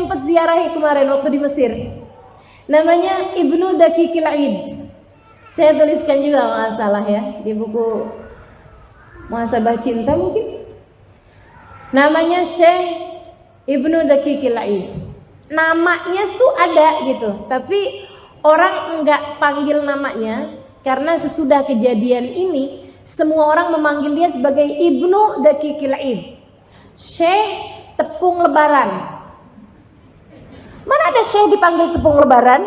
sempat ziarahi kemarin waktu di Mesir. Namanya Ibnu Daqiqil Aid. Saya tuliskan juga nggak salah ya di buku Muhasabah Cinta mungkin. Namanya Syekh Ibnu Daqiqil Aid. Namanya tuh ada gitu, tapi orang enggak panggil namanya karena sesudah kejadian ini semua orang memanggil dia sebagai Ibnu Daqiqil Aid. Syekh tepung lebaran. Mana ada syekh dipanggil tepung lebaran?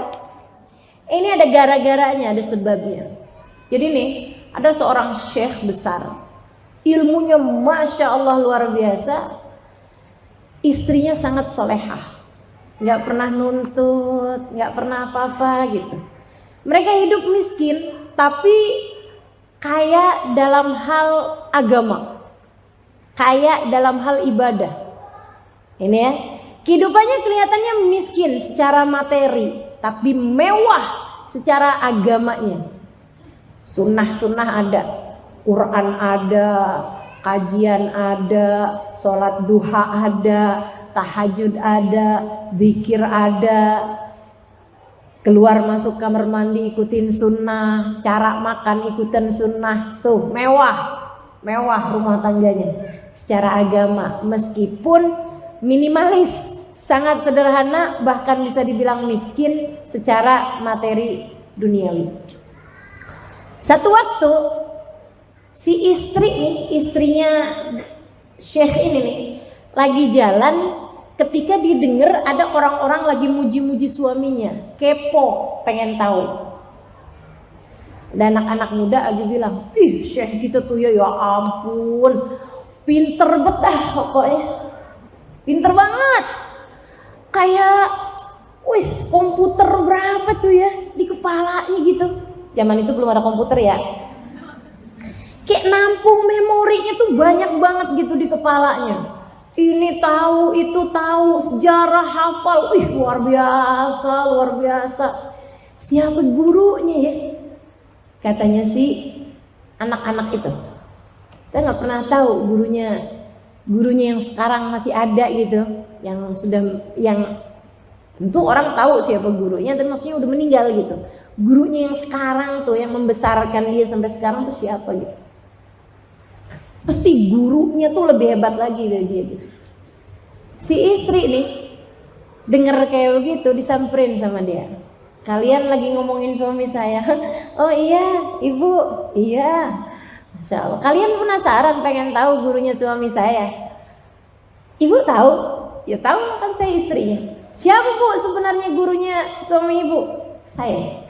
Ini ada gara-garanya, ada sebabnya. Jadi nih, ada seorang syekh besar. Ilmunya Masya Allah luar biasa. Istrinya sangat solehah. Gak pernah nuntut, gak pernah apa-apa gitu. Mereka hidup miskin, tapi kaya dalam hal agama. Kaya dalam hal ibadah. Ini ya, kehidupannya kelihatannya miskin secara materi, tapi mewah secara agamanya. Sunnah-sunnah ada, Quran ada, kajian ada, sholat duha ada, tahajud ada, zikir ada, keluar masuk kamar mandi ikutin sunnah, cara makan ikutin sunnah, tuh mewah rumah tangganya secara agama, meskipun minimalis, sangat sederhana, bahkan bisa dibilang miskin secara materi duniawi. Satu waktu si istri nih, istrinya Syekh ini nih, lagi jalan ketika didengar ada orang-orang lagi muji-muji suaminya, kepo, pengen tahu. Dan anak-anak muda lagi bilang, ih Syekh kita tuh ya ampun, pinter betah pokoknya. Pinter banget, kayak wis komputer berapa tuh ya di kepalanya gitu. Zaman itu belum ada komputer ya. Kayak nampung memorinya tuh banyak banget gitu di kepalanya. Ini tahu, itu tahu, sejarah hafal. Wih luar biasa. Siapa gurunya ya? Katanya si anak-anak itu. Saya nggak pernah tahu gurunya yang sekarang masih ada gitu, yang tentu orang tahu siapa gurunya, tapi maksudnya udah meninggal gitu. Gurunya yang sekarang tuh yang membesarkan dia sampai sekarang tuh siapa gitu. Pasti gurunya tuh lebih hebat lagi dari dia gitu. Si istri nih denger kayak begitu disamperin sama dia. Kalian lagi ngomongin suami saya. Oh iya ibu, iya. Masya Allah. Kalian penasaran pengen tahu gurunya suami saya? Ibu tahu? Ya tahu kan saya istrinya. Siapa bu sebenarnya gurunya suami ibu? Saya.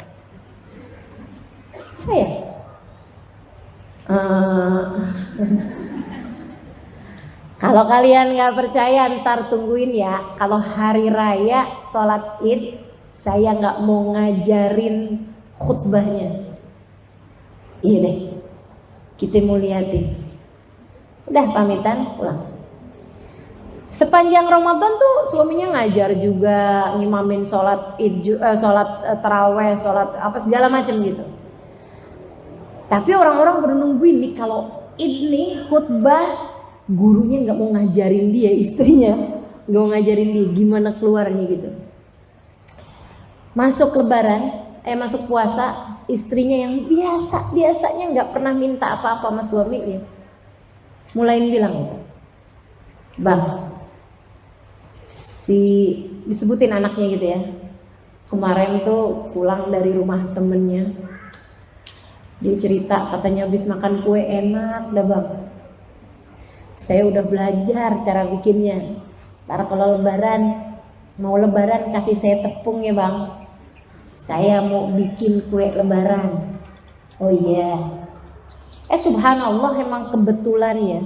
Kalau kalian nggak percaya ntar tungguin ya. Kalau hari raya sholat id saya nggak mau ngajarin khutbahnya. Iya deh. Kita mau liatin. Udah pamitan pulang. Sepanjang Ramadan tuh suaminya ngajar juga, ngimamin sholat id, sholat taraweh, sholat apa segala macam gitu. Tapi orang-orang baru nungguin nih kalau id nih khutbah, gurunya nggak mau ngajarin dia, istrinya nggak mau ngajarin dia gimana keluarnya gitu. Masuk masuk puasa, istrinya yang biasanya nggak pernah minta apa-apa sama suaminya, mulai bilang, bang, disebutin anaknya gitu ya, kemarin tuh pulang dari rumah temennya, dia cerita katanya habis makan kue enak dah bang, saya udah belajar cara bikinnya, ntar kalau mau lebaran kasih saya tepung ya bang. Saya mau bikin kue lebaran. Oh iya. Subhanallah emang kebetulan ya.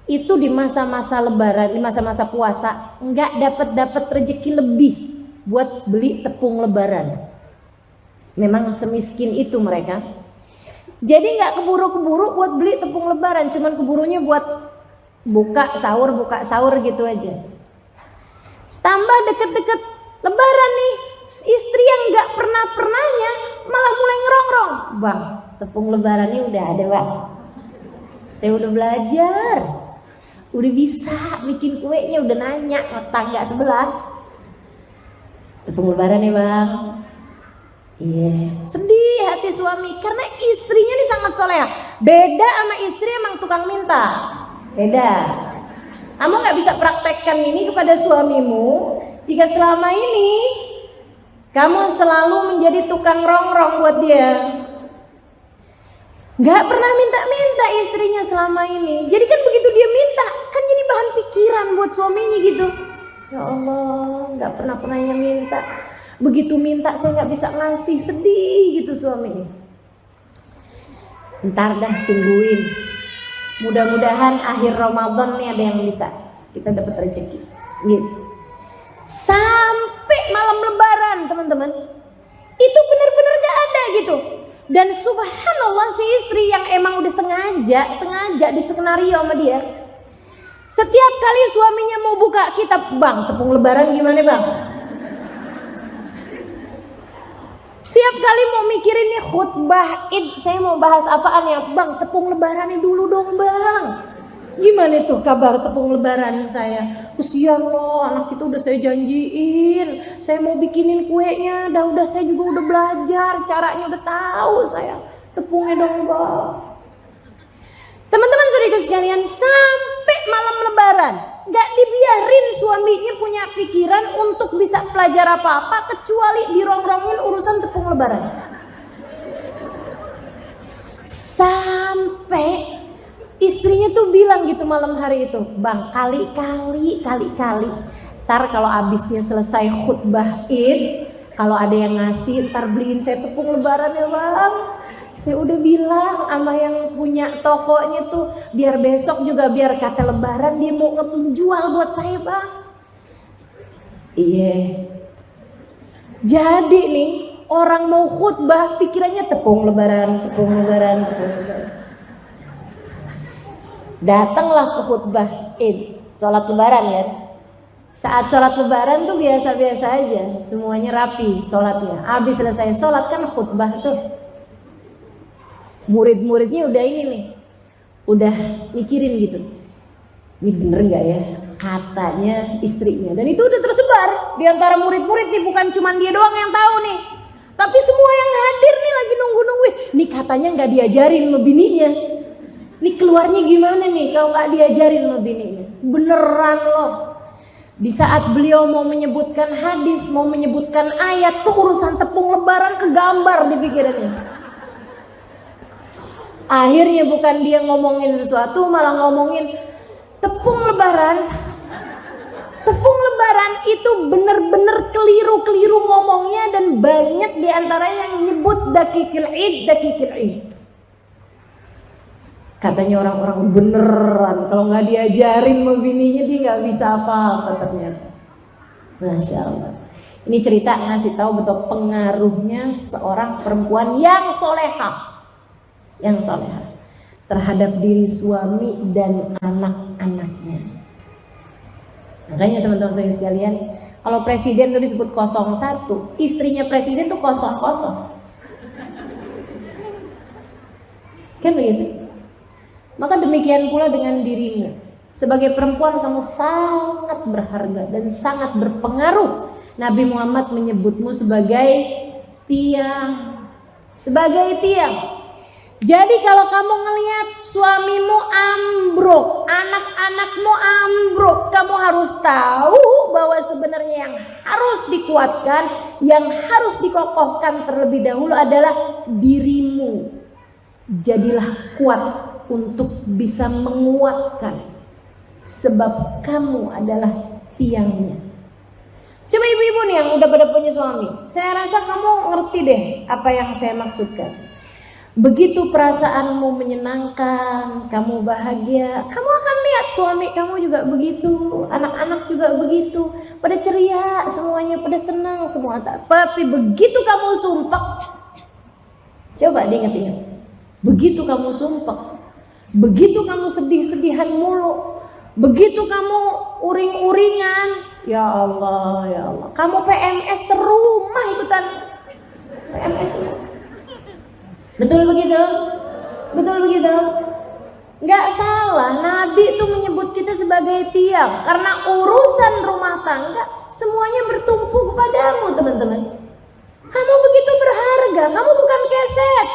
Itu di masa-masa lebaran, di masa-masa puasa nggak dapat rezeki lebih buat beli tepung lebaran. Memang semiskin itu mereka. Jadi nggak keburu-keburu buat beli tepung lebaran, cuman keburunya buat buka sahur gitu aja. Tambah deket-deket lebaran nih, istri yang nggak pernahnya malah mulai ngerongrong, bang, tepung lebarannya udah ada bang, saya udah belajar, udah bisa bikin kuenya, udah nanya ke tangga sebelah, Tepung lebaran ya bang. Iya, sedih hati suami karena istrinya ini sangat soleha. Beda sama istri emang tukang minta. Beda. Kamu nggak bisa praktekkan ini kepada suamimu jika selama ini kamu selalu menjadi tukang rongrong buat dia. Nggak pernah minta-minta istrinya selama ini. Jadi kan begitu dia minta, kan jadi bahan pikiran buat suaminya gitu. Ya Allah, nggak pernah-pernahnya minta. Begitu minta saya nggak bisa ngasih, sedih gitu suaminya. Ntar dah tungguin. Mudah-mudahan akhir Ramadan nih ada yang bisa kita dapat rezeki. Gitu. Sampai malam Lebaran teman-teman, itu benar-benar gak ada gitu. Dan subhanallah si istri yang emang udah sengaja di skenario sama dia. Setiap kali suaminya mau buka kitab, bang tepung Lebaran gimana bang? Tiap kali mau mikirin nih khutbah Id, saya mau bahas apaan ya? Bang, tepung lebarannya dulu dong bang. Gimana tuh kabar tepung lebaran saya? Kesian loh, anak itu udah saya janjiin. Saya mau bikinin kuenya, udah saya juga udah belajar, caranya udah tahu saya. Tepungnya dong bang. Teman-teman saudara sekalian, sampai malam lebaran gak dibiarin suaminya punya pikiran untuk bisa belajar apa-apa kecuali dirongrongin urusan tepung lebaran. Sampai istrinya tuh bilang gitu malam hari itu, bang kali-kali ntar kalau abisnya selesai khutbah Id, kalau ada yang ngasih ntar beliin saya tepung lebaran ya bang. Saya udah bilang sama yang punya tokonya tuh, biar besok juga biar kata lebaran dia mau ngejual buat saya bang. Iya. Jadi nih orang mau khutbah pikirannya tepung lebaran. Datanglah ke khutbah Id, sholat lebaran kan. Saat sholat lebaran tuh biasa-biasa aja, semuanya rapi sholatnya. Habis selesai sholat kan khutbah tuh. Murid-muridnya udah ini nih, udah mikirin gitu, ini bener nggak ya katanya istrinya, dan itu udah tersebar di antara murid-murid nih, bukan cuma dia doang yang tahu nih, tapi semua yang hadir nih lagi nunggu-nunggu. Nih katanya nggak diajarin sama bininya, nih keluarnya gimana nih kalau nggak diajarin sama bininya, beneran loh. Di saat beliau mau menyebutkan hadis, mau menyebutkan ayat tuh urusan tepung lebaran kegambar di pikirannya. Akhirnya bukan dia ngomongin sesuatu, malah ngomongin tepung lebaran. Tepung lebaran itu bener-bener keliru-keliru ngomongnya, dan banyak diantara yang nyebut dakikil id. Katanya orang-orang beneran kalau nggak diajarin sama bininya dia nggak bisa apa-apa ternyata. Masya Allah. Ini cerita ngasih tahu betul pengaruhnya seorang perempuan yang soleha. Yang soleha terhadap diri suami dan anak-anaknya. Makanya teman-teman saya sekalian, kalau presiden itu disebut 01, istrinya presiden tuh 00. Kan begitu? Maka demikian pula dengan dirimu. Sebagai perempuan kamu sangat berharga dan sangat berpengaruh. Nabi Muhammad menyebutmu sebagai tiang. Sebagai tiang. Jadi kalau kamu ngelihat suamimu ambruk, anak-anakmu ambruk, kamu harus tahu bahwa sebenarnya yang harus dikuatkan, yang harus dikokohkan terlebih dahulu adalah dirimu. Jadilah kuat untuk bisa menguatkan, sebab kamu adalah tiangnya. Coba ibu-ibu nih yang udah pada punya suami, saya rasa kamu ngerti deh apa yang saya maksudkan. Begitu perasaanmu menyenangkan, kamu bahagia, kamu akan lihat suami kamu juga begitu, anak-anak juga begitu, pada ceria, semuanya pada senang, semua. Tapi begitu kamu sumpah, coba diingat-ingat, begitu kamu sumpah, begitu kamu sedih-sedihan mulu, begitu kamu uring-uringan, ya Allah, kamu PMS serumah ikutan PMS. Betul begitu? Betul begitu? Nggak salah, Nabi itu menyebut kita sebagai tiang karena urusan rumah tangga semuanya bertumpu kepadamu, teman-teman. Kamu begitu berharga, kamu bukan keset.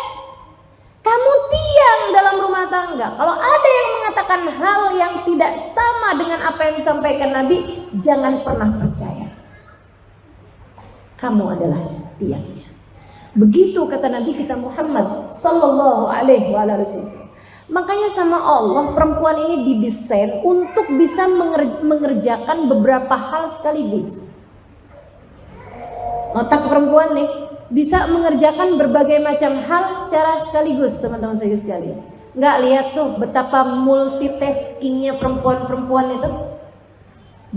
Kamu tiang dalam rumah tangga. Kalau ada yang mengatakan hal yang tidak sama dengan apa yang disampaikan Nabi, jangan pernah percaya. Kamu adalah tiangnya. Begitu kata Nabi kita Muhammad sallallahu alaihi wasallam. Makanya sama Allah perempuan ini didesain untuk bisa mengerjakan beberapa hal sekaligus. Otak perempuan nih bisa mengerjakan berbagai macam hal secara sekaligus, teman-teman saya sekalian. Nggak lihat tuh betapa multitaskingnya perempuan-perempuan itu.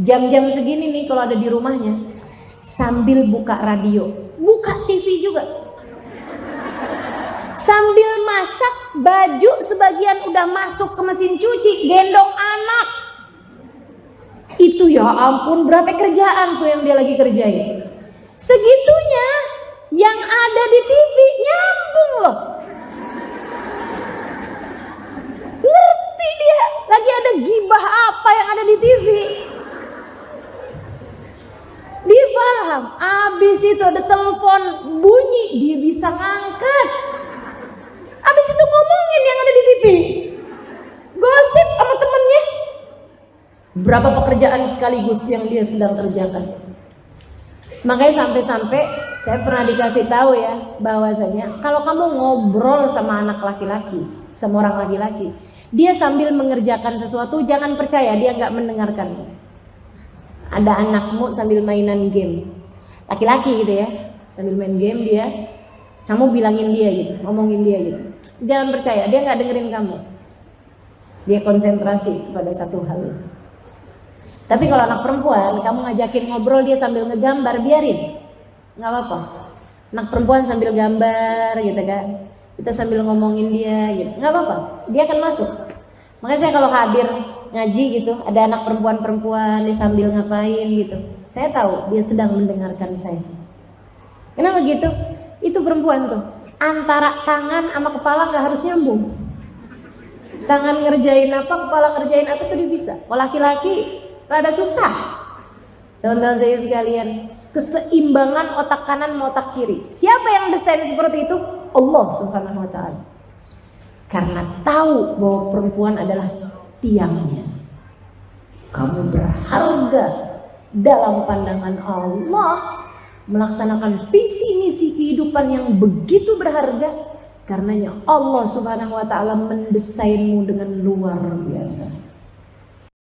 Jam-jam segini nih kalau ada di rumahnya sambil buka radio, buka TV juga. Sambil masak, baju sebagian udah masuk ke mesin cuci, gendong anak. Itu ya ampun, berapa kerjaan tuh yang dia lagi kerjain. Segitunya yang ada di TV nyambung loh. Ngerti dia, lagi ada gibah apa yang ada di TV. Dia paham, abis itu ada telepon bunyi, dia bisa ngangkat. Abis itu ngomongin yang ada di TV, gosip sama temennya. Berapa pekerjaan sekaligus yang dia sedang kerjakan. Makanya sampai-sampai saya pernah dikasih tahu ya, bahwasanya kalau kamu ngobrol sama anak laki-laki, sama orang laki-laki, dia sambil mengerjakan sesuatu, jangan percaya dia nggak mendengarkan. Ada anakmu sambil mainan game, laki-laki gitu ya, sambil main game dia, kamu bilangin dia gitu, ngomongin dia gitu. Jangan percaya, dia nggak dengerin kamu. Dia konsentrasi pada satu hal. Tapi kalau anak perempuan, kamu ngajakin ngobrol dia sambil ngegambar, biarin, nggak apa-apa. Anak perempuan sambil gambar gitu kan, kita sambil ngomongin dia gitu, nggak apa-apa. Dia akan masuk. Makanya saya kalau hadir ngaji gitu, ada anak perempuan-perempuan dia sambil ngapain gitu, saya tahu dia sedang mendengarkan saya. Kenapa gitu? Itu perempuan tuh, antara tangan sama kepala nggak harus nyambung. Tangan ngerjain apa, kepala ngerjain apa tuh dia bisa. Kalau laki-laki rada susah. Teman-teman saya sekalian, keseimbangan otak kanan sama otak kiri. Siapa yang desain seperti itu? Allah Subhanahu wa taala. Karena tahu bahwa perempuan adalah tiangnya. Kamu berharga dalam pandangan Allah, melaksanakan visi misi kehidupan yang begitu berharga. Karenanya Allah Subhanahu wa taala mendesainmu dengan luar biasa.